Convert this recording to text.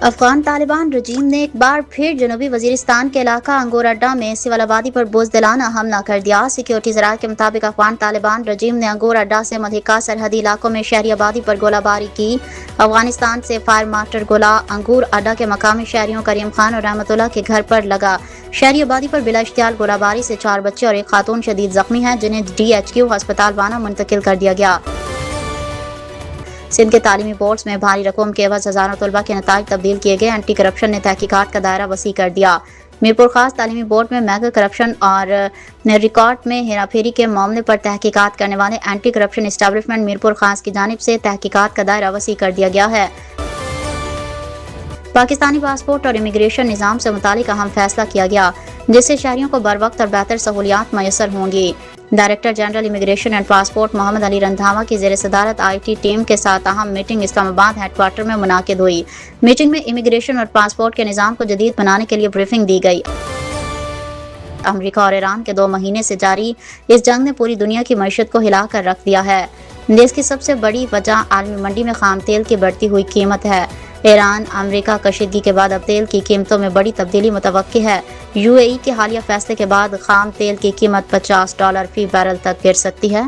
افغان طالبان رجیم نے ایک بار پھر جنوبی وزیرستان کے علاقہ انگور اڈا میں سول آبادی پر بزدلانہ حملہ کر دیا۔ سیکیورٹی ذرائع کے مطابق افغان طالبان رجیم نے انگور اڈا سے ملحقہ سرحدی علاقوں میں شہری آبادی پر گولہ باری کی۔ افغانستان سے فائر مارٹر گولہ انگور اڈا کے مقامی شہریوں کریم خان اور رحمت اللہ کے گھر پر لگا۔ شہری آبادی پر بلا اشتعال گولہ باری سے 4 بچے اور ایک خاتون شدید زخمی ہیں، جنہیں DHQ ہسپتال وانا منتقل کر دیا گیا۔ سندھ کے تعلیمی بورڈز میں بھاری رقم کے عوض ہزاروں طلبہ کے نتائج تبدیل کیے گئے۔ اینٹی کرپشن نے تحقیقات کا دائرہ وسیع کر دیا۔ میرپور خاص تعلیمی بورڈ میں میگا کرپشن اور ریکارڈ میں ہیرا پھیری کے معاملے پر تحقیقات کرنے والے اینٹی کرپشن اسٹیبلشمنٹ میرپور خاص کی جانب سے تحقیقات کا دائرہ وسیع کر دیا گیا ہے۔ پاکستانی پاسپورٹ اور امیگریشن نظام سے متعلق اہم فیصلہ کیا گیا، جس سے شہریوں کو بروقت اور بہتر سہولیات میسر ہوں گی۔ Director general immigration and passport Muhammad Ali Randhawa کی زیر صدارت IT ٹیم کے ساتھ اہم میٹنگ اسلام آباد ہیڈ کوارٹر میں منعقد ہوئی۔ میٹنگ میں امیگریشن اور پاسپورٹ کے نظام کو جدید بنانے کے لیے بریفنگ دی گئی۔ امریکہ اور ایران کے 2 مہینے سے جاری اس جنگ نے پوری دنیا کی معیشت کو ہلا کر رکھ دیا ہے، جس کی سب سے بڑی وجہ عالمی منڈی میں خام تیل کی بڑھتی ہوئی قیمت ہے۔ ایران امریکہ کشیدگی کے بعد اب تیل کی قیمتوں میں بڑی تبدیلی متوقع ہے۔ UAE کے حالیہ فیصلے کے بعد خام تیل کی قیمت $50 فی بیرل تک گر سکتی ہے۔